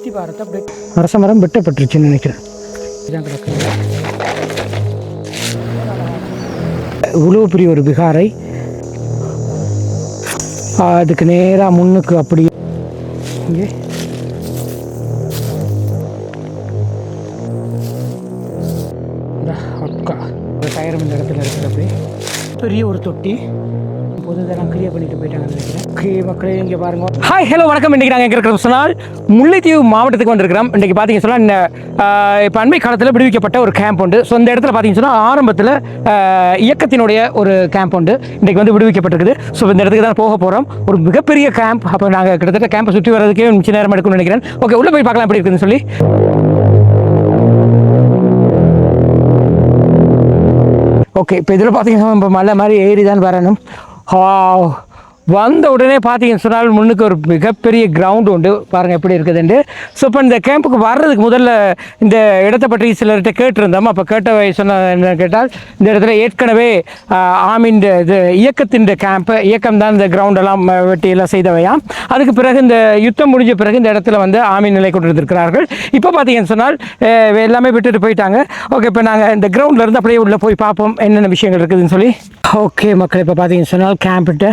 அஸ்திவாரத்தை அப்படியே அரச மரம் வெட்டப்பட்டுருச்சுன்னு நினைக்கிறேன். இதான் கிடக்கு. இவ்வளோ பெரிய ஒரு விகாரை, அதுக்கு நேராக முன்னுக்கு அப்படியே இங்கே அக்கா டயரும் இந்த இடத்துல இருக்குது. அப்படியே பெரிய ஒரு தொட்டி போது இதெல்லாம் கிளியர் பண்ணிட்டு போயிட்டாங்கன்னு நினைக்கிறேன். ஓகே மக்களே, இங்கே பாருங்க. ஹாய் ஹலோ வணக்கம். இன்றைக்கி நாங்கள் எங்கே இருக்கிறோம் சொன்னால் முல்லைத்தீவு மாவட்டத்துக்கு வந்திருக்கிறோம். இன்றைக்கி பார்த்தீங்க சொன்னால் இந்த இப்போ அண்மை காலத்தில் விடுவிக்கப்பட்ட ஒரு கேம்ப் உண்டு. ஸோ இந்த இடத்துல பார்த்தீங்கன்னு சொன்னால் ஆரம்பத்தில் இயக்கத்தினுடைய ஒரு கேம்ப் உண்டு. இன்றைக்கி வந்து விடுவிக்கப்பட்டிருக்குது. ஸோ இந்த இடத்துக்கு தான் போக போகிறோம். ஒரு மிகப்பெரிய கேம்ப். அப்போ நாங்கள் கிட்டத்தட்ட கேம்பை சுற்றி வர்றதுக்கே நிமிஷம் நேரம் எடுக்கணும்னு நினைக்கிறேன். ஓகே, உள்ளே போய் பார்க்கலாம் எப்படி இருக்குதுன்னு சொல்லி. ஓகே, இப்போ இதில் பார்த்தீங்கன்னா இப்போ மலை மாதிரி ஏறி தான் வரணும். வந்த உடனே பார்த்தீங்கன்னு சொன்னால் முன்னுக்கு ஒரு மிகப்பெரிய கிரவுண்டு உண்டு. பாருங்கள் எப்படி இருக்குதுண்டு. ஸோ இப்போ இந்த கேம்புக்கு வர்றதுக்கு முதல்ல இந்த இடத்தை பற்றி சிலர்கிட்ட கேட்டிருந்தோம். அப்போ சொன்ன என்ன கேட்டால், இந்த இடத்துல ஏற்கனவே ஆமீன் இது இயக்கத்தின் கேம்ப்பு இயக்கம் தான் இந்த கிரவுண்டெல்லாம் வெட்டி எல்லாம் செய்தவையாம். அதுக்கு பிறகு இந்த யுத்தம் முடிஞ்ச பிறகு இந்த இடத்துல வந்து ஆமீன் நிலை கொண்டு இருக்கிறார்கள். இப்போ பார்த்தீங்கன்னு சொன்னால் எல்லாமே விட்டுட்டு போயிட்டாங்க. ஓகே, இப்போ நாங்கள் இந்த கிரவுண்ட்லேருந்து அப்படியே உள்ளே போய் பார்ப்போம் என்னென்ன விஷயங்கள் இருக்குதுன்னு சொல்லி. ஓகே மக்கள், இப்போ பார்த்தீங்கன்னு சொன்னால் கேம்ப்கிட்ட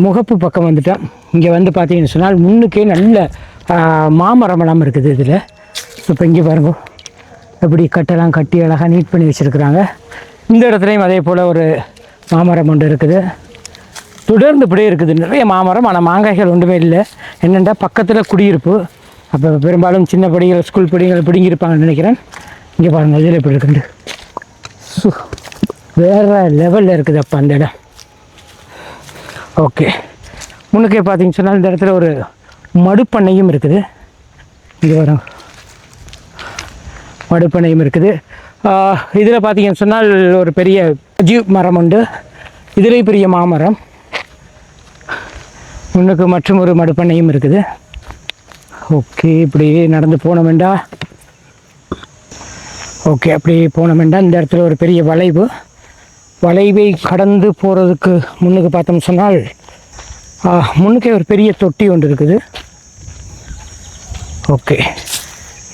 முகப்பு பக்கம் வந்துட்டோம். இங்கே வந்து பார்த்தீங்கன்னு சொன்னால் முன்னுக்கே நல்ல மாமரமெல்லாம் இருக்குது இதில். இப்போ இங்கே பாருங்க எப்படி கட்டெல்லாம் கட்டி அழகாக நீட் பண்ணி வச்சுருக்குறாங்க. இந்த இடத்துலையும் அதே போல் ஒரு மாமரம் ஒன்று இருக்குது. தொடர்ந்து இப்படியே இருக்குது நிறைய மாமரம். ஆனால் மாங்காய்கள் ஒன்றுமே இல்லை. என்னென்னா பக்கத்தில் குடியிருப்பு. அப்போ பெரும்பாலும் சின்ன படிகள் ஸ்கூல் படிகள் பிடிங்கிருப்பாங்கன்னு நினைக்கிறேன். இங்கே பாருங்கள் இதில் எப்படி இருக்குது. வேறு லெவலில் இருக்குது அப்போ அந்த இடம். ஓகே, முன்னுக்கே பார்த்தீங்கன்னு சொன்னால் இந்த இடத்துல ஒரு மடுப்பண்ணையும் இருக்குது. இங்கே வரும் மடுப்பண்ணையும் இருக்குது. இதில் பார்த்தீங்கன்னு சொன்னால் ஒரு பெரிய ஜீவ் மரம் உண்டு. இதிலே பெரிய மாமரம். முன்னுக்கு மற்றும் ஒரு மடுப்பண்ணையும் இருக்குது. ஓகே, இப்படியே நடந்து போனோமெண்டா. ஓகே, அப்படியே போனோமெண்டா இந்த இடத்துல ஒரு பெரிய வளைவை கடந்து போகிறதுக்கு முன்னுக்கு பார்த்தோம் சொன்னால் முன்னுக்கே ஒரு பெரிய தொட்டி ஒன்று இருக்குது. ஓகே,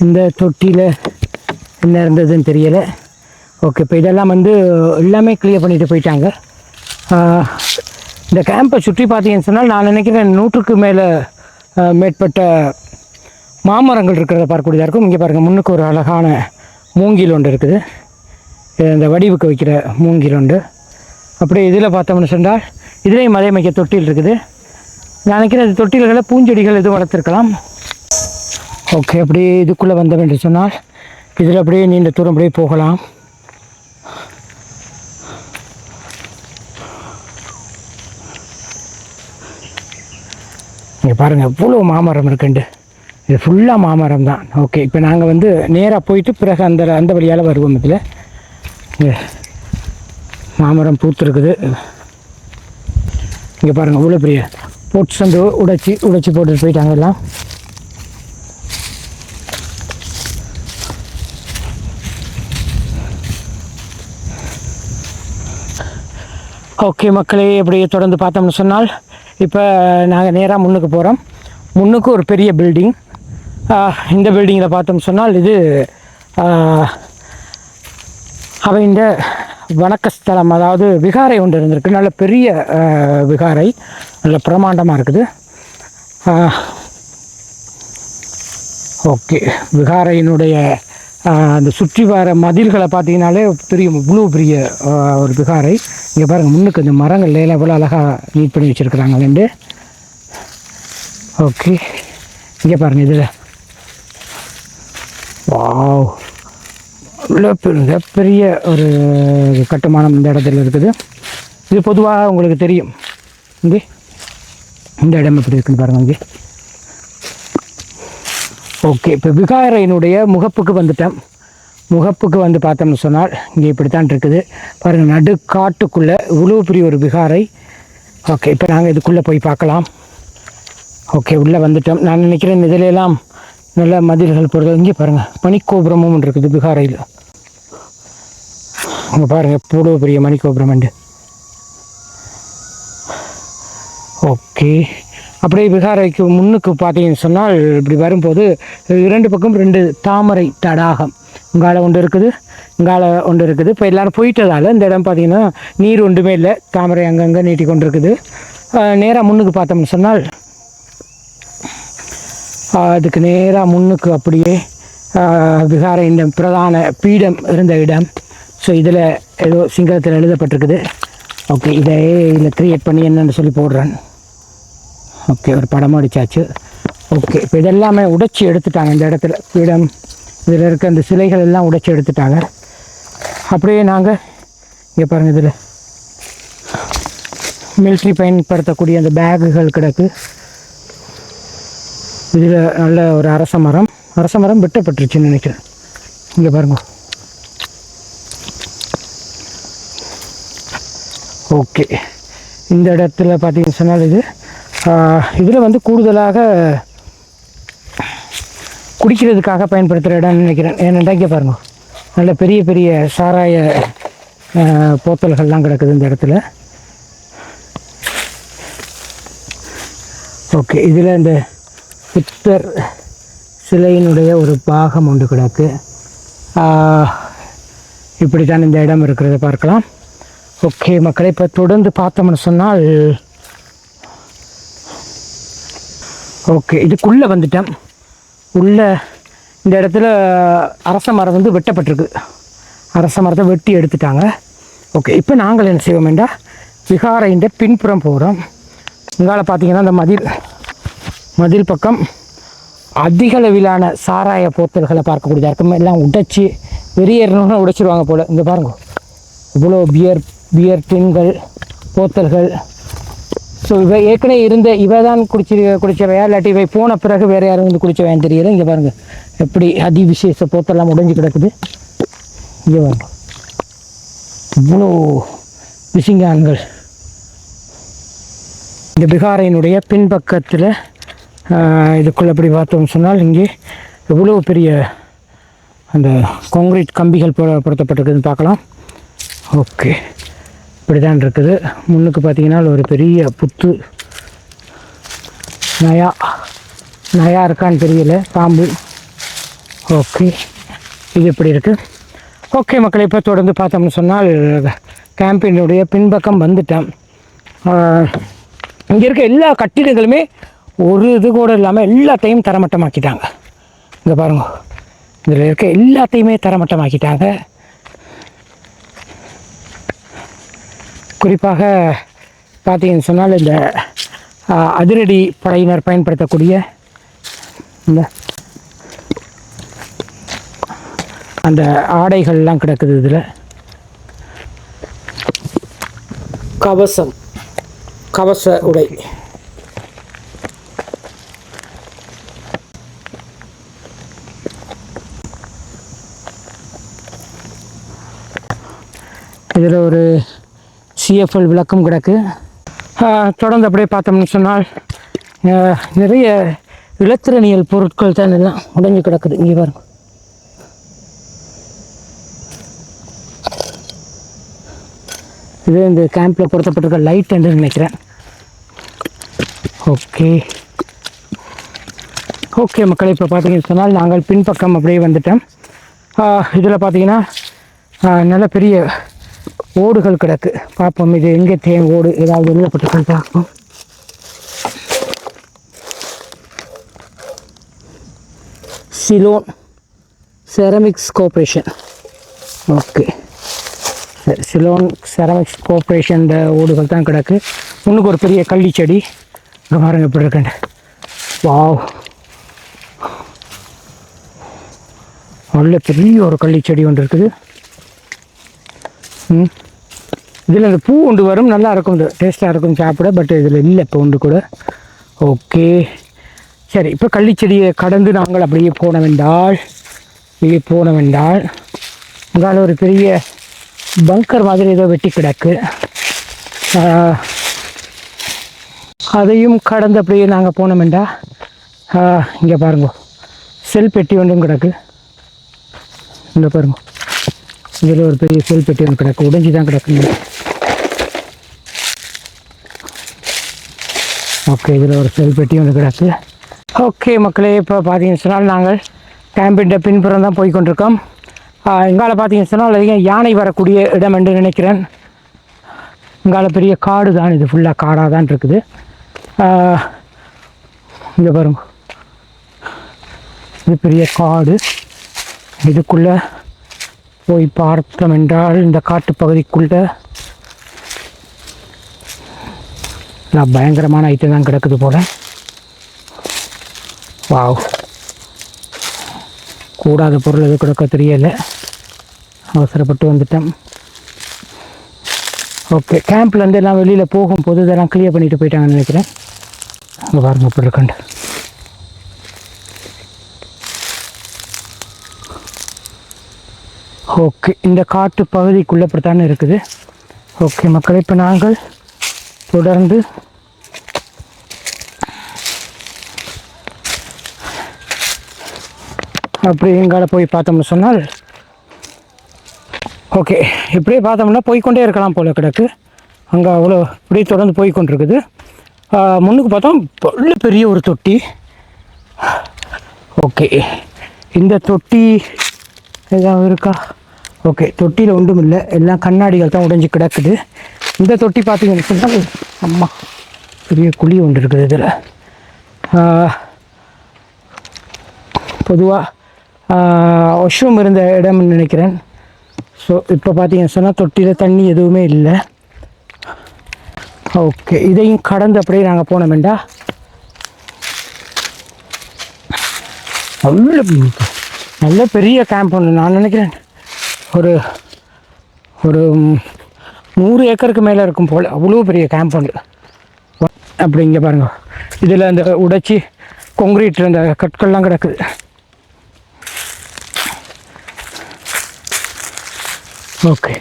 இந்த தொட்டியில் என்ன இருந்ததுன்னு தெரியலை. ஓகே, இப்போ இதெல்லாம் வந்து எல்லாமே கிளியர் பண்ணிட்டு போயிட்டாங்க. இந்த கேம்பை சுற்றி பார்த்தீங்கன்னு சொன்னால் நான் நினைக்கிறேன் 100க்கு மேற்பட்ட மாமரங்கள் இருக்கிறத பார்க்கக்கூடியதாக இருக்கும். இங்கே பாருங்கள், முன்னுக்கு ஒரு அழகான மூங்கில் ஒன்று இருக்குது. இந்த வடிவுக்கு வைக்கிற மூங்கில் உண்டு. அப்படியே இதில் பார்த்தோம்னு சொன்னால் இதுலேயும் அதே மாதிரி தொட்டில் இருக்குது. நான் நினைக்கிறேன் அது தொட்டில்களில் பூஞ்செடிகள் எதுவும் வளர்த்துருக்கலாம். ஓகே, அப்படியே இதுக்குள்ளே வந்தோம் என்று சொன்னால் இதில் அப்படியே நீண்ட தூரம் அப்படியே போகலாம். இங்கே பாருங்கள் எவ்வளோ மாமரம் இருக்குண்டு. இது ஃபுல்லாக மாமரம் தான். ஓகே, இப்போ நாங்கள் வந்து நேராக போயிட்டு பிறகு அந்த வழியால் வருவோம். இதில் மாமரம் பூத்துருக்குது. இங்கே பாருங்கள் இவ்வளோ பெரிய பொட்ஸ் வந்து உடைச்சி போட்டுட்டு போயிட்டாங்க எல்லாம். ஓகே மக்களே, அப்படியே தொடர்ந்து பார்த்தோம்னு சொன்னால் இப்போ நாங்கள் நேராக முன்னுக்கு போகிறோம். முன்னுக்கு ஒரு பெரிய பில்டிங். இந்த பில்டிங்கில் பார்த்தோம்னு சொன்னால் இது இந்த வணக்கஸ்தலம், அதாவது விகாரை ஒன்று இருந்திருக்கு. நல்ல பெரிய விகாரை, நல்ல பிரமாண்டமாக இருக்குது. ஓகே, விகாரையினுடைய அந்த சுற்றி வர மதில்களை பார்த்தீங்கன்னாலே இவ்வளோ பெரிய ஒரு விகாரை. இங்கே பாருங்கள் முன்னுக்கு இந்த மரங்கள் எவ்வளோ அழகாக நீட் பண்ணி வச்சுருக்குறாங்க. ஓகே, இங்கே பாருங்கள் இதில் வாவ், மிகப்பெரிய ஒரு கட்டுமானம் இந்த இடத்துல இருக்குது. இது பொதுவாக உங்களுக்கு தெரியும். இங்கே இந்த இடம் எப்படி இருக்குன்னு பாருங்கள் இங்கே. ஓகே, இப்போ விகாரையினுடைய முகப்புக்கு வந்துட்டோம். முகப்புக்கு வந்து பார்த்தோம்னு சொன்னால் இங்கே இப்படித்தான் இருக்குது. பாருங்கள், நடு காட்டுக்குள்ளே இவ்வளோ பெரிய ஒரு விகாரை. ஓகே, இப்போ நாங்கள் இதுக்குள்ளே போய் பார்க்கலாம். ஓகே, உள்ளே வந்துட்டோம். நான் நினைக்கிறேன் இதிலெல்லாம் நல்ல மதில்கள் போடுறது. இங்கே பாருங்கள் மணிக்கோபுரமும் ஒன்று இருக்குது விகாரையில். அங்கே பாருங்கள் எவ்வளோ பெரிய மணிக்கோபுரம் உண்டு. ஓகே, அப்படியே விகாரைக்கு முன்னுக்கு பார்த்தீங்கன்னு சொன்னால் இப்படி வரும்போது 2 பக்கம் 2 தாமரை தடாகம் இங்கால ஒன்று இருக்குது, இங்கால ஒன்று இருக்குது. இப்போ எல்லோரும் போயிட்டதால் இந்த இடம் பார்த்திங்கன்னா நீர் ஒன்றுமே இல்லை, தாமரை அங்கங்கே நீட்டி கொண்டு இருக்குது. நேராக முன்னுக்கு பார்த்தோம்னு சொன்னால் அதுக்கு நேராக முன்னுக்கு அப்படியே விகாரை இந்த பிரதான பீடம் இருந்த இடம். ஸோ இதில் ஏதோ சிங்களத்தில் எழுதப்பட்டிருக்குது. ஓகே, இதை இதில் க்ரியேட் பண்ணி என்னென்னு சொல்லி போடுறேன். ஓகே, ஒரு படமும் அடித்தாச்சு. ஓகே, இப்போ இதெல்லாமே உடைச்சி எடுத்துட்டாங்க. இந்த இடத்துல பீடம் இதில் இருக்க அந்த சிலைகள் எல்லாம் உடைச்சி எடுத்துட்டாங்க. அப்படியே நாங்கள் இங்கே பாருங்கள், இதில் மிலிட்ரி பயன்படுத்தக்கூடிய அந்த பேக்குகள் கிடக்கு. இதில் நல்ல ஒரு அரச மரம் வெட்டப்பட்டுருச்சுன்னு நினைக்கிறேன். இங்கே பாருங்க. ஓகே, இந்த இடத்துல பார்த்தீங்கன்னு சொன்னால் இதில் வந்து கூடுதலாக குடிக்கிறதுக்காக பயன்படுத்துகிற இடம்னு நினைக்கிறேன். ஏன்னா இங்கே பாருங்க, நல்ல பெரிய பெரிய சாராய போத்தல்கள்லாம் கிடக்குது இந்த இடத்துல. ஓகே, இதில் இந்த புத்தர் சிலையினுடைய ஒரு பாகம் ஒன்று கிடக்கு. இப்படி தான் இந்த இடம் இருக்கிறத பார்க்கலாம். ஓகே மக்களை, இப்போ தொடர்ந்து பார்த்தோம்னு சொன்னால் ஓகே இதுக்குள்ளே வந்துட்டேன். உள்ளே இந்த இடத்துல அரச மரம் வந்து வெட்டப்பட்டிருக்கு. அரச மரத்தை வெட்டி எடுத்துட்டாங்க. ஓகே, இப்போ நாங்கள் என்ன செய்வோம்டா, விகாரையின் பின்புறம் போகிறோம். இங்கால பார்த்தீங்கன்னா அந்த மதில் பக்கம் அதிக அளவிலான சாராய போத்தல்களை பார்க்கக்கூடியதாக இருக்கும். எல்லாம் உடைச்சி வெறியேறணும்னு உடைச்சிருவாங்க போல். இங்கே பாருங்க, இவ்வளோ பியர் டின்கள், போத்தல்கள். ஸோ இவை ஏற்கனவே இருந்த இவை தான் குடித்தவையா, இல்லாட்டி இவை போன பிறகு வேறு யாரும் வந்து குடித்தவையான்னு தெரியல. இங்கே பாருங்கள் எப்படி அதிவிசேஷ போத்தெல்லாம் உடைஞ்சு கிடக்குது. இங்கே பாருங்க, இவ்வளோ விசிங்கான்கள். இந்த விகாரையினுடைய பின்பக்கத்தில் இதுக்குள்ளே எப்படி பார்த்தோம்னு சொன்னால் இங்கே எவ்வளோ பெரிய அந்த கான்கிரீட் கம்பிகள் பொருத்தப்பட்டிருக்குதுன்னு பார்க்கலாம். ஓகே, இப்படி தான் இருக்குது. முன்னுக்கு பார்த்தீங்கன்னா ஒரு பெரிய புத்து நயா இருக்கான்னு தெரியல, பாம்பு. ஓகே, இது எப்படி இருக்குது. ஓகே மக்களை, இப்போ தொடர்ந்து பார்த்தோம்னு சொன்னால் கேம்பினுடைய பின்பக்கம் வந்துட்டேன். இங்கே இருக்க எல்லா கட்டிடங்களுமே ஒரு இது கூட இல்லாமல் எல்லாத்தையும் தரமட்டமாக்கிட்டாங்க. இங்கே பாருங்க, இதில் இருக்க எல்லாத்தையுமே தரமட்டமாக்கிட்டாங்க. குறிப்பாக பார்த்தீங்கன்னு சொன்னால் இந்த அதிரடி படையினர் பயன்படுத்தக்கூடிய இந்த அந்த ஆடைகள்லாம் கிடக்குது. இதில் கவச உடை. இதில் ஒரு சிஎஃப்எல் விளக்கம் கிடக்கு. தொடர்ந்து அப்படியே பார்த்தோம்னு சொன்னால் நிறைய இலத்திரனியல் பொருட்கள் தான் எல்லாம் உடைஞ்சு கிடக்குது. இங்கே பாருங்க, இது இந்த கேம்பில் பொருத்தப்பட்டிருக்க லைட் என்று நினைக்கிறேன். ஓகே மக்களை, இப்போ பார்த்தீங்கன்னு சொன்னால் நாங்கள் பின்பக்கம் அப்படியே வந்துட்டோம். இதில் பார்த்தீங்கன்னா நல்ல பெரிய ஓடுகள் கிடக்கு. பார்ப்போம் இது எங்கே ஓடு ஏதாவது எழுதப்பட்டிருக்கான்னு பார்ப்போம். Ceylon ceramics corporation. Okay, Ceylon ceramics corporation ஓடுகள் தான் கிடக்கு. முன்னுக்கு ஒரு பெரிய கள்ளி செடி பாருங்க எப்படி இருக்கேன். வாவ், நல்ல பெரிய ஒரு கள்ளி செடி ஒன்று இருக்குது. இதில் இந்த பூ ஒன்று வரும், நல்லா இருக்கும், இந்த டேஸ்ட்டாக இருக்கும் சாப்பிட. பட் இதில் இல்லை இப்போ ஒன்று கூட. ஓகே சரி, இப்போ கள்ளிச்செடியை கடந்து நாங்கள் அப்படியே போன வேண்டால் அங்கால ஒரு பெரிய பங்கர் மாதிரி ஏதோ வெட்டி கிடக்கு. அதையும் கடந்து அப்படியே நாங்கள் போனோம்டா. இங்கே பாருங்க, செல் பெட்டி ஒன்றும் கிடக்கு. இங்கே பாருங்க, இதில் ஒரு பெரிய செல் பெட்டி ஒன்று கிடக்கு, உடைஞ்சி தான் கிடக்குங்க. ஓகே, இதில் ஒரு செல் பெட்டி ஒன்று கிடக்கு. ஓகே மக்களே, இப்போ பார்த்தீங்கன்னு சொன்னால் நாங்கள் கேம்பின் பின்புறம் தான் போய் கொண்டிருக்கோம். இங்கால பார்த்தீங்கன்னு சொன்னால் அதிகம் யானை வரக்கூடிய இடம் என்று நினைக்கிறேன். இங்கால பெரிய காடு தான், இது ஃபுல்லாக காடாக தான் இருக்குது. இங்கே பாருங்க, இது பெரிய காடு. இதுக்குள்ளே போய் பார்த்தோம் என்றால் இந்த காட்டு பகுதிக்குள்ளே பயங்கரமான ஐட்டம் தான் கிடக்குது போல. வாவ், கூடாத பொருள் எது கிடக்க தெரியலை, அவசரப்பட்டு வந்துட்டேன். ஓகே, கேம்ப்லேருந்து எல்லாம் வெளியில் போகும்போது இதெல்லாம் கிளியர் பண்ணிட்டு போயிட்டாங்கன்னு நினைக்கிறேன். அங்கே பாருங்க இப்படி இருக்கண்டு. ஓகே, இந்த காட்டு பகுதிக்குள்ளே இப்படித்தானே இருக்குது. ஓகே மக்கள், இப்போ நாங்கள் தொடர்ந்து அப்படி எங்கால போய் பார்த்தோம்னு சொன்னால், ஓகே இப்படியே பார்த்தோம்னா போய்கொண்டே இருக்கலாம் போல கிடக்கு. அங்கே அவ்வளோ இப்படியே தொடர்ந்து போய்கொண்டிருக்குது. முன்னுக்கு பார்த்தோம் பெரிய ஒரு தொட்டி. ஓகே, இந்த தொட்டி ஏதாவது இருக்கா? ஓகே, தொட்டியில் ஒன்றும் இல்லை, எல்லாம் கண்ணாடிகள் தான் உடைஞ்சி கிடக்குது. இந்த தொட்டி பார்த்தீங்கன்னு சொன்னால் அம்மா பெரிய குழி ஒன்று இருக்குது. இதில் பொதுவாக வாஷ்ரூம் இருந்த இடம்னு நினைக்கிறேன். ஸோ இப்போ பார்த்தீங்கன்னு சொன்னால் தொட்டியில் தண்ணி எதுவுமே இல்லை. ஓகே, இதையும் கடந்து அப்படியே நாங்கள் போனோம்டா அவ்வளோ நல்ல பெரிய கேம்ப் ஒன்று. நான் நினைக்கிறேன் ஒரு ஒரு 100 ஏக்கருக்கு மேலே இருக்கும் போல், அவ்வளோ பெரிய கேம்ப் ஒன்று. அப்படி இங்கே பாருங்கள், இதில் அந்த உடைச்சி கொங்கிரீட் அந்த கற்கள்லாம் கிடக்குது. ஓகே,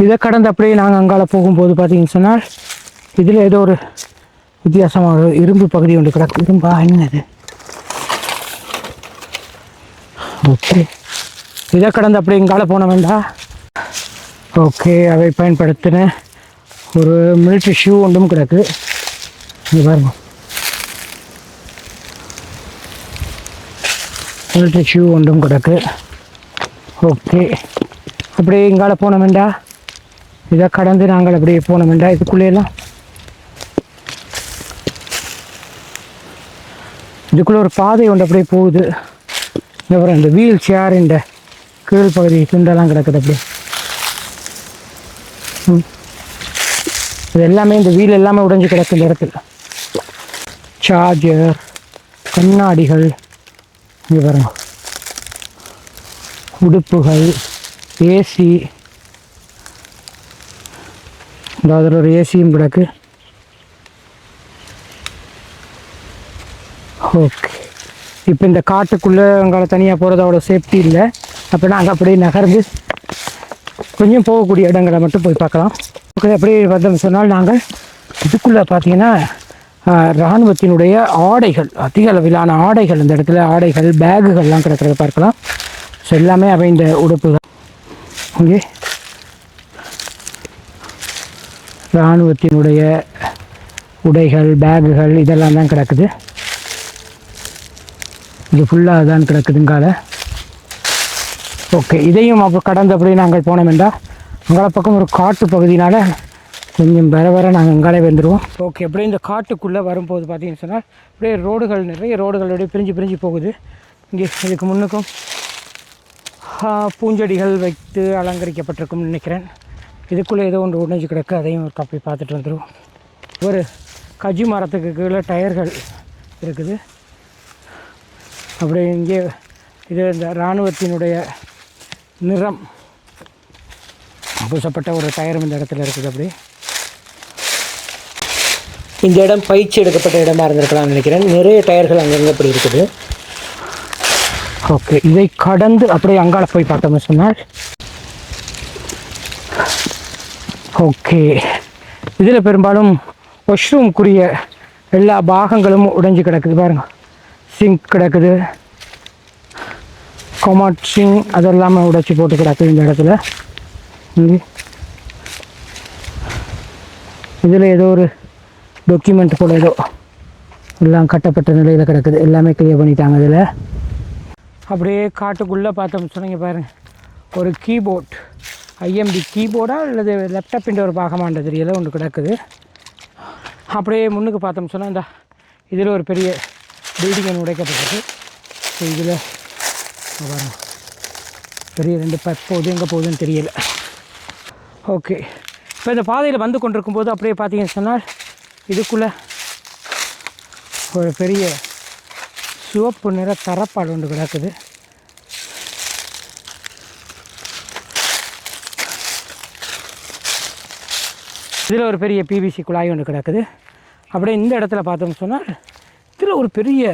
இதை கடந்து அப்படியே நாங்கள் அங்கால போகும்போது பார்த்தீங்கன்னு சொன்னால் இதில் ஏதோ ஒரு வித்தியாசமான ஒரு இரும்பு பகுதி ஒன்று கிடக்கு. இரும்பா என்னது? ஓகே, இதை கடந்து அப்படியே இங்கால போன வேண்டாம். ஓகே, அவை பயன்படுத்தின ஒரு மிலிட்ரி ஷூ ஒன்றும் கிடக்கு. இங்கே பாருங்க, மிலிட்ரி ஷூ ஒன்றும் கிடக்கு. ஓகே, அப்படியே இங்கால போன வேண்டாம். இதை கடந்து நாங்கள் அப்படியே போன வேண்டாம். இதுக்குள்ளேயெல்லாம் இதுக்குள்ளே ஒரு பாதை ஒன்று அப்படியே போகுது. அப்புறம் இந்த வீல் சேர் இந்த கீழ் பகுதி துண்டெல்லாம் கிடக்குது. அப்படியே இது எல்லாமே இந்த வீல் எல்லாமே உடைஞ்சு கிடக்கு. இந்த இடத்துல சார்ஜர், கண்ணாடிகள், இங்கே பாருங்க, உடுப்புகள், ஏசி, அதில் ஒரு ஏசியும் கிடக்கு. ஓகே, இப்போ இந்த காட்டுக்குள்ளே அங்கே தனியாக போகிறது அவ்வளோ சேஃப்டி இல்லை. அப்போ நாங்கள் அப்படியே நகர்ந்து கொஞ்சம் போகக்கூடிய இடங்களை மட்டும் போய் பார்க்கலாம். ஓகே, அப்படியே பார்த்தோம்னு சொன்னால் நாங்கள் இதுக்குள்ளே பார்த்தீங்கன்னா இராணுவத்தினுடைய ஆடைகள், அதிக அளவிலான ஆடைகள், இந்த இடத்துல ஆடைகள், பேகுகள்லாம் கிடக்கிறத பார்க்கலாம். ஸோ எல்லாமே அவை இந்த உடுப்புகள். இங்கே இராணுவத்தினுடைய உடைகள், பேகுகள் இதெல்லாம் தான் கிடக்குது. இது ஃபுல்லாக தான் கிடக்குதுங்கால. ஓகே, இதையும் அப்போ கடந்து அப்படியே நாங்கள் போனோம் என்றால் அங்கால பக்கம் ஒரு காட்டு பகுதினால் கொஞ்சம் வர நாங்கள் அங்காலே வந்துடுவோம். ஓகே, அப்படியே இந்த காட்டுக்குள்ளே வரும்போது பார்த்தீங்கன்னு சொன்னால் அப்படியே ரோடுகள், நிறைய ரோடுகள் அப்படியே பிரிஞ்சு போகுது. இங்கே இதுக்கு முன்னுக்கும் பூஞ்செடிகள் வைத்து அலங்கரிக்கப்பட்டிருக்கும்னு நினைக்கிறேன். இதுக்குள்ளே ஏதோ ஒன்று உடைஞ்சு கிடக்கு, அதையும் ஒரு கப்பி பார்த்துட்டு வந்துடுவோம். ஒரு கஜி மரத்துக்கு கீழே டயர்கள் இருக்குது. அப்படியே இங்கே இது இந்த இராணுவத்தினுடைய நிறம் பூசப்பட்ட ஒரு டயரும் இந்த இடத்துல இருக்குது. அப்படி இந்த இடம் பயிற்சி எடுக்கப்பட்ட இடமா இருந்திருக்கலாம்னு நினைக்கிறேன். நிறைய டயர்கள் அங்கங்கே அப்படி இருக்குது. ஓகே, இதை கடந்து அப்படியே அங்கால போய் பார்த்தோம்னு சொன்னால் ஓகே, இதில் பெரும்பாலும் வாஷ்ரூம்க்குரிய எல்லா பாகங்களும் உடைஞ்சு கிடக்குது. பாருங்க, சிங்க் கிடக்குது, கொமாட் சிங் அதெல்லாமே உடைச்சி போட்டு கிடக்குது இந்த இடத்துல. இதில் ஏதோ ஒரு டாக்குமெண்ட் போல ஏதோ எல்லாம் கட்டப்பட்ட நிலையில் கிடக்குது. எல்லாமே கிளியர் பண்ணிட்டாங்க. இதில் அப்படியே காட்டுக்குள்ளே பார்த்தோம்னு சொன்னீங்க பாருங்கள், ஒரு கீபோர்ட், ஐஎம்பி கீபோர்டாக அல்லது லேப்டாப்பின் ஒரு பாகமானது தெரியல ஒன்று கிடக்குது. அப்படியே முன்னுக்கு பார்த்தோம்னு சொன்னால் இந்த இதில் ஒரு பெரிய பில்டிங் ஒன்று உடைக்கப்பட்டிருக்கு. ஸோ இதில் பாருங்க பெரிய 2 பைப் போகுது, எங்கே போகுதுன்னு தெரியல. ஓகே, இப்போ இந்த பாதையில் வந்து கொண்டிருக்கும் போது அப்படியே பார்த்தீங்கன்னு சொன்னால் இதுக்குள்ளே ஒரு பெரிய சிவப்பு நிற தரப்பாடு ஒன்று கிடக்குது. இதில் ஒரு பெரிய பிவிசி குழாய் ஒன்று கிடக்குது. அப்படியே இந்த இடத்துல பார்த்தோம்னு சொன்னால் இதில் ஒரு பெரிய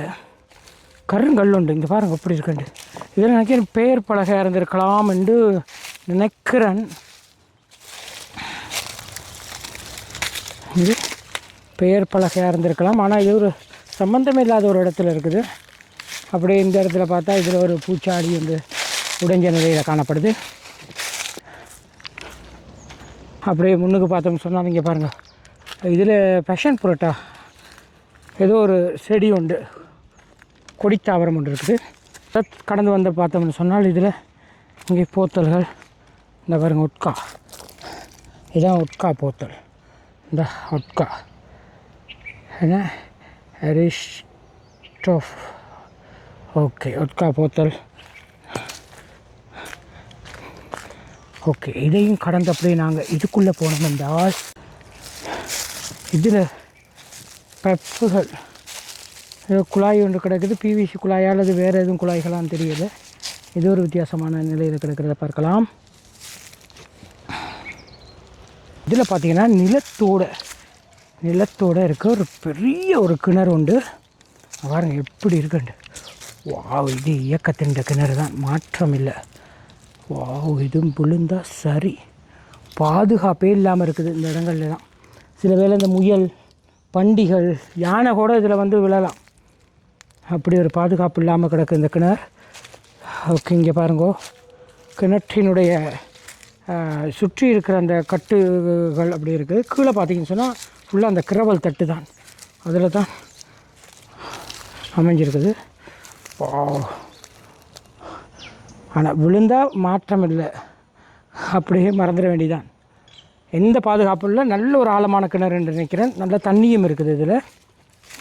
கருங்கல் உண்டு. இங்கே பாருங்கள் எப்படி இருக்குண்டு. இதில் நினைக்கிறேன் பெயர் பலகை இருந்திருக்கலாம் என்று நினைக்கிறேன். இது பெயர் பலகையாக இருந்திருக்கலாம், ஆனால் இது ஒரு சம்மந்தமே இல்லாத ஒரு இடத்துல இருக்குது. அப்படியே இந்த இடத்துல பார்த்தா இதில் ஒரு பூச்சாடி வந்து உடைஞ்ச நிலையில் காணப்படுது. அப்படியே முன்னுக்கு பார்த்தோம்னு சொன்னால் இங்கே பாருங்கள், இதில் பேஷன் புரோட்டா ஏதோ ஒரு செடி உண்டு, கொடித்தாவரம் ஒன்று இருக்குது. கடந்து வந்து பார்த்தோம்னு சொன்னால் இதில் இங்கே போத்தல்கள், இந்த பாருங்கள் ஒட்கா, இதுதான் ஒட்கா போத்தல். இந்த ஒட்கா என்ன அரிஸ்டோஃப், ஓகே ஒட்கா போத்தல். ஓகே, இதையும் கடந்து அப்படியே நாங்கள் இதுக்குள்ளே போனோம் என்றால் இதில் பைப்புகள் குழாய் ஒன்று கிடக்குது. பிவிசி குழாயா அல்லது வேறு எதுவும் குழாய்களான்னு தெரியல. இது ஒரு வித்தியாசமான நிலையில் கிடக்கிறத பார்க்கலாம். இதில் பார்த்தீங்கன்னா நிலத்தோடு இருக்க ஒரு பெரிய ஒரு கிணறு உண்டு. பாருங்கள் எப்படி இருக்குண்டு. வாவ், இது இயக்கத்தின் கிணறு தான், மாற்றம் இல்லை. வாவ், இதுவும் விழுந்தால் சரி, பாதுகாப்பே இல்லாமல் இருக்குது இந்த இடங்கள்லாம். சில வேளை இந்த முயல், பண்டிகள், யானை கூட இதில் வந்து விழலாம். அப்படி ஒரு பாதுகாப்பு இல்லாமல் கிடக்கு இந்த கிணறு. ஓகே, இங்கே பாருங்கோ, கிணற்றினுடைய சுற்றி இருக்கிற அந்த கட்டுகள் அப்படி இருக்குது. கீழே பார்த்தீங்கன்னு சொன்னால் ஃபுல்லாக அந்த கிரவல் தட்டு தான், அதில் தான் அமைஞ்சிருக்குது. ஆனால் விழுந்தால் மாற்றம் இல்லை, அப்படியே மறந்துட வேண்டியதான். எந்த பாதுகாப்பும் இல்லை. நல்ல ஒரு ஆழமான கிணறு என்று நினைக்கிறேன். நல்ல தண்ணியும் இருக்குது இதில்.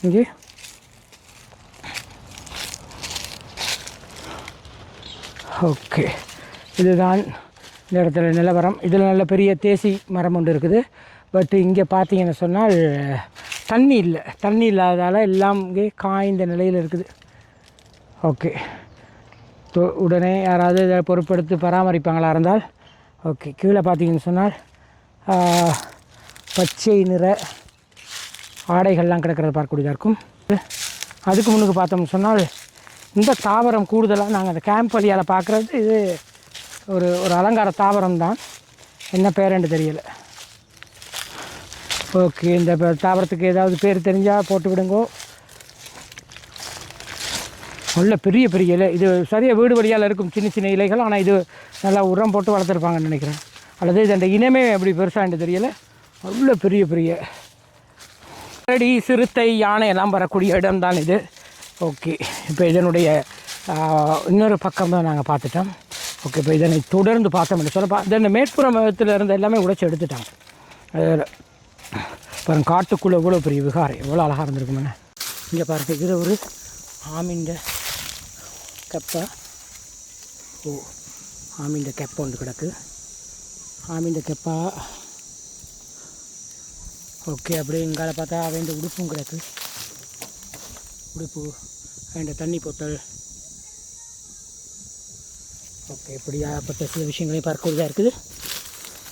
இங்கே ஓகே, இதுதான் இந்த இடத்துல நிலவரம். இதில் நல்ல பெரிய தேசி மரம் ஒன்று இருக்குது. பட் இங்கே பார்த்தீங்கன்னு சொன்னால் தண்ணி இல்லாததால் எல்லாம் இங்கே காய்ந்த நிலையில் இருக்குது. ஓகே, உடனே யாராவது இதை பொறுப்பெடுத்து பராமரிப்பாங்களா இருந்தால் ஓகே. கீழே பார்த்தீங்கன்னு சொன்னால் பச்சை நிற ஆடைகள்லாம் கிடக்கிறது பார்க்கக்கூடியதாக இருக்கும். அதுக்கு முன்னுக்கு பார்த்தோம்னு சொன்னால் இந்த தாவரம் கூடுதலாக நாங்கள் அந்த கேம்ப் வழியால் பார்க்குறது இது ஒரு அலங்கார தாவரம் தான், என்ன பேருன்னு தெரியலை. ஓகே, இந்த தாவரத்துக்கு ஏதாவது பேர் தெரிஞ்சால் போட்டு விடுங்கோ. நல்ல பெரிய பெரிய இலை, இது சரியாக வீடு வழியால் இருக்கும் சின்ன சின்ன இலைகள். ஆனால் இது நல்லா உரம் போட்டு வளர்த்துருப்பாங்கன்னு நினைக்கிறேன். அல்லது இது அந்த இனமே எப்படி பெருசான்னு தெரியலை. நல்ல பெரிய பெரிய கரடி, சிறுத்தை, யானை எல்லாம் வரக்கூடிய இடம் தான் இது. ஓகே, இப்போ இதனுடைய இன்னொரு பக்கம் தான் நாங்கள் பார்த்துட்டோம். ஓகே, இப்போ இதனை தொடர்ந்து பார்த்தோம்னு சொல்ல இந்த மேற்புறத்தில் இருந்த எல்லாமே உடைச்சி எடுத்துட்டாங்க. அதில் பாருங்கள், காட்டுக்குள்ளே இவ்வளோ பெரிய விகாரம் எவ்வளோ அழகாக இருந்திருக்குமே. இங்கே பாருங்கள், இதில் ஒரு ஆமிண்ட கெப்பை, ஆமிண்ட கெப்பை ஒன்று கிடக்கு. ஆமிண்ட கெப்பா ஓகே. அப்படியே இங்கால பார்த்தா அவன் உடுப்பும் கிடக்கு. உடுப்பு, அவன் தண்ணி போத்தல். ஓகே, இப்படியாப்பட்ட சில விஷயங்களையும் பார்க்கக்கூடியதாக இருக்குது.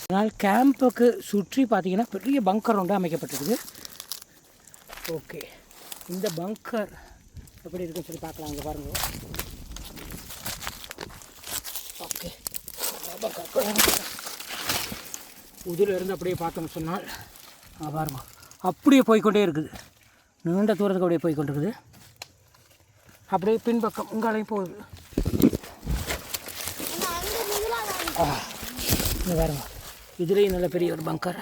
அதனால் கேம்புக்கு சுற்றி பார்த்தீங்கன்னா பெரிய பங்கர் ஒன்று அமைக்கப்பட்டிருக்குது. ஓகே, இந்த பங்கர் எப்படி இருக்குன்னு சொல்லி பார்க்கலாம். இங்கே பாருங்கள். ஓகே, இதில் இருந்து அப்படியே பார்த்தோம்னு சொன்னால் பாருங்க, அப்படியே போய்கொண்டே இருக்குது. நீண்ட தூரத்துக்கு அப்படியே போய்கொண்டு இருக்குது. அப்படியே பின்பக்கம் உங்களையும் போகுது. இங்கே பாருங்க, இதுலேயும் நல்ல பெரிய ஒரு பங்கர்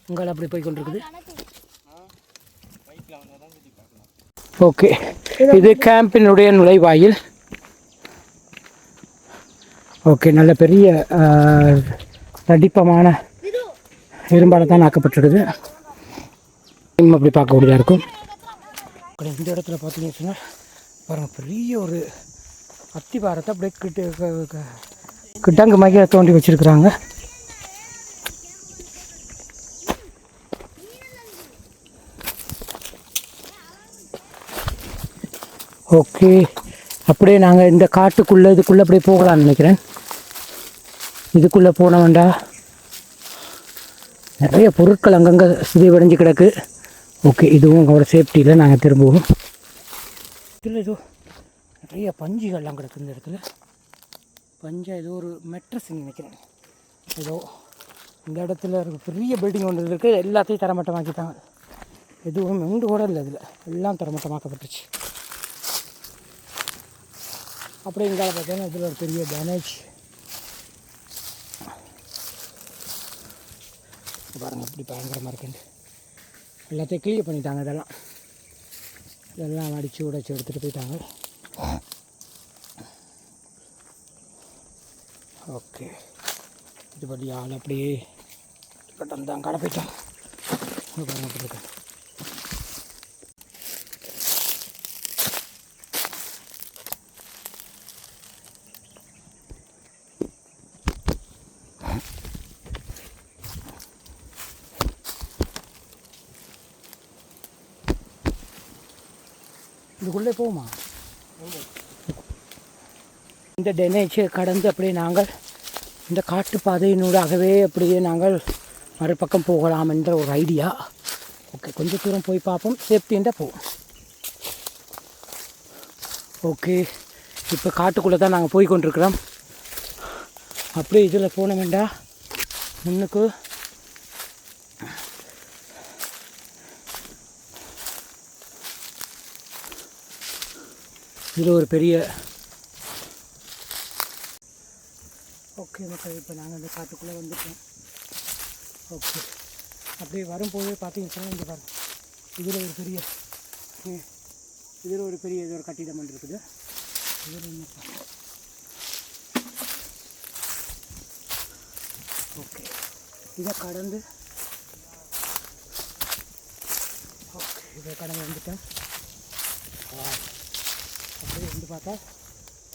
உங்களை அப்படி போய்கொண்டிருக்குது. ஓகே, இது கேம்பினுடைய நுழைவாயில். ஓகே, நல்ல பெரிய தடிப்பமான இரும்பால் தான் ஆக்கப்பட்டிருக்குது. இன்னும் அப்படி பார்க்கக்கூடியதாக இருக்கும். இந்த இடத்துல பார்த்தீங்கன்னு சொன்னால் பாருங்கள், பெரிய ஒரு அத்திவாரத்தை அப்படியே கிட்டாங்கு மாதிரி தோண்டி வச்சுருக்குறாங்க. ஓகே, அப்படியே நாங்கள் இந்த காட்டுக்குள்ளே இதுக்குள்ளே அப்படியே போகலான்னு நினைக்கிறேன். இதுக்குள்ளே போன வேண்டா நிறைய பொருட்கள் அங்கங்கே சிதைவடைஞ்சு கிடக்கு. ஓகே, இதுவும் அவங்களோட சேஃப்டியில் நாங்கள் திரும்புவோம். இதில் ஏதோ நிறைய பஞ்சுகள்லாம் கிடக்கு இந்த இடத்துல. பஞ்சா ஏதோ ஒரு மெட்ரஸ்ன்னு நினைக்கிறேன். ஏதோ இந்த இடத்துல பெரிய பில்டிங் ஒன்று இருக்குது, எல்லாத்தையும் தரமட்டமாக்கிட்டாங்க. எதுவும் ஒன்று கூட இல்லை, இதில் எல்லாம் தரமட்டமாக்கப்பட்டுச்சு. அப்படியே இங்கால பார்த்தீங்கன்னா இதில் ஒரு பெரிய டேமேஜ் பாருங்கள், எப்படி பயங்கரமாக இருக்குன்னு. எல்லாத்தையும் கிளியர் பண்ணிட்டாங்க. இதெல்லாம் அடித்து உடைச்சி எடுத்துகிட்டு போயிட்டாங்க. ஓகே, இதுபடி ஆள் அப்படியே கட்டம் தான் கடை போயிட்டான். பாருங்கள் அப்படி இருக்கேன். இதுக்குள்ளே போகுமா? இந்த டெனேஜை கடந்து அப்படியே நாங்கள் இந்த காட்டுப்பாதையினூடாகவே அப்படியே நாங்கள் மறுபக்கம் போகலாம் என்ற ஒரு ஐடியா. ஓகே, கொஞ்சம் தூரம் போய் பார்ப்போம், சேஃப்டின்றால் போவோம். ஓகே, இப்போ காட்டுக்குள்ளே தான் நாங்கள் போய் கொண்டிருக்கிறோம். அப்படியே இதில் போன வேண்டாம் முன்னுக்கு. இதில் ஒரு பெரிய ஓகே மக்கள், இப்போ நாங்கள் இந்த காட்டுக்குள்ளே வந்துட்டோம். ஓகே, அப்படியே வரும்போதே பார்த்தீங்கன்னா இங்கே பாருங்க, இதில் ஒரு பெரிய இது ஒரு கட்டிடம் ஒன்று இருக்குது. இதில் என்ன ஓகே, இதை கடந்து வந்துட்டேன். அப்படியே வந்து பார்த்தா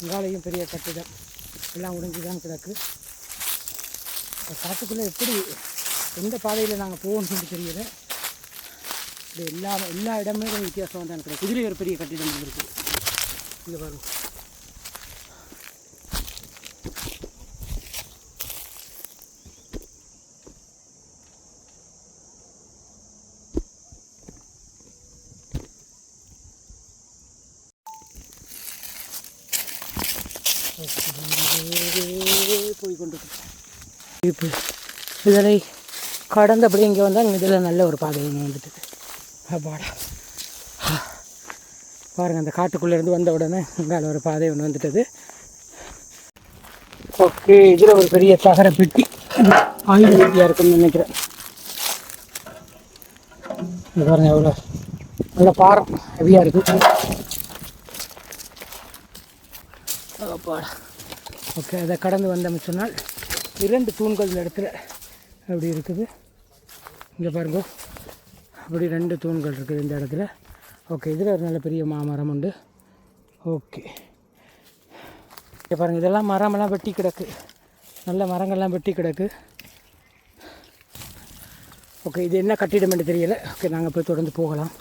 இங்காலையும் பெரிய கட்டிடம் எல்லாம் உடைஞ்சு தான் கிடக்கு. காட்டுக்குள்ளே எப்படி எந்த பாதையில் நாங்கள் போகணும்னு தெரியல. இப்படி எல்லா இடமே வித்தியாசம் தான் கிடக்கு. இதில் ஒரு பெரிய கட்டிடம் இருக்குது. இங்கே பாருங்க. போய்கொண்டிருக்கு. இப்போ இதனை கடந்து அப்படி இங்கே வந்தால் இதில் நல்ல ஒரு பாதை வந்துட்டு அப்பாடா பாருங்கள். அந்த காட்டுக்குள்ளேருந்து வந்த உடனே இங்கே ஒரு பாதை ஒன்று வந்துட்டது. ஓகே, இதில் ஒரு பெரிய தகர பெட்டி ஆயுத பெட்டியாக இருக்குன்னு நினைக்கிறேன். பாருங்கள் எவ்வளோ நல்ல பாரம் ஹெவியாக இருக்குது. அப்பாடா. ஓகே, அதை கடந்து வந்தோம்னு சொன்னால் 2 தூண்கள் இந்த இடத்துல அப்படி இருக்குது. இங்கே பாருங்க, அப்படி 2 தூண்கள் இருக்குது இந்த இடத்துல. ஓகே, இதில் ஒரு நல்ல பெரிய மாமரம் உண்டு. ஓகே, இங்கே பாருங்கள், இதெல்லாம் மரமெல்லாம் வெட்டி கிடக்கு, நல்ல மரங்கள்லாம் வெட்டி கிடக்கு. ஓகே, இது என்ன கட்டிடம்னு தெரியலை. ஓகே, நாங்கள் போய் தொடர்ந்து போகலாம்.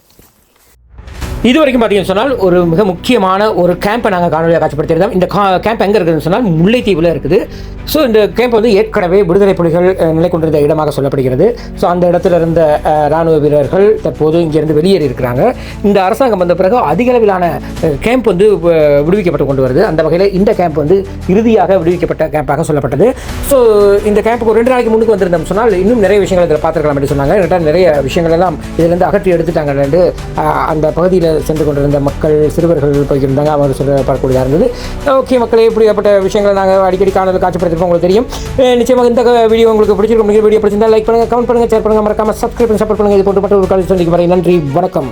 இது வரைக்கும் பார்த்தீங்கன்னு சொன்னால் ஒரு மிக முக்கியமான ஒரு கேம்பை நாங்கள் காணொலியாக காட்சிப்படுத்தியிருந்தோம். இந்த கேம்ப் எங்கே இருக்குதுன்னு சொன்னால் முல்லைத்தீவில் இருக்குது. ஸோ இந்த கேம்ப் வந்து ஏற்கனவே விடுதலை புலிகள் நிலை கொண்டிருந்த இடமாக சொல்லப்படுகிறது. ஸோ அந்த இடத்துல இருந்த இராணுவ வீரர்கள் தற்போது இங்கேருந்து வெளியேறி இருக்கிறாங்க. இந்த அரசாங்கம் வந்த பிறகு அதிக அளவிலான கேம்ப் வந்து விடுவிக்கப்பட்டு கொண்டு வருது. அந்த வகையில் இந்த கேம்ப் வந்து இறுதியாக விடுவிக்கப்பட்ட கேம்பாக சொல்லப்பட்டது. ஸோ இந்த கேம்புக்கு ஒரு 2 நாளைக்கு முன்னுக்கு வந்திருந்தோம் சொன்னால் இன்னும் நிறைய விஷயங்கள் இதில் பார்த்துருக்கலாம் என்று சொன்னாங்க. நிறைய விஷயங்கள் எல்லாம் இதிலேருந்து அகற்றி எடுத்துட்டாங்க என்று அந்த பகுதியில் சென்று கொண்டிருந்த மக்கள், சிறுவர்கள் போயிருந்தாங்க. அவர் சொல்லப்படக்கூடியதாக இருந்தது. ஓகே மக்களே, இப்படிப்பட்ட விஷயங்களை நாங்கள் அடிக்கடி காணொலி காட்சிப்படுத்திருப்போம், உங்களுக்கு தெரியும். நிச்சயமாக இந்த வீடியோ உங்களுக்கு பிடிச்சிருக்கும். வீடியோ பிடிச்சிருந்தால் லைக் பண்ணுங்கள், கமெண்ட் பண்ணுங்கள், ஷேர் பண்ணுங்கள், மறக்காமல் சப்ஸ்கிரைப் பண்ணி சப்போர்ட் பண்ணுங்கள். இது போட்டு மட்டும் ஒரு காலேஜ் சந்திக்கும் வரை நன்றி, வணக்கம்.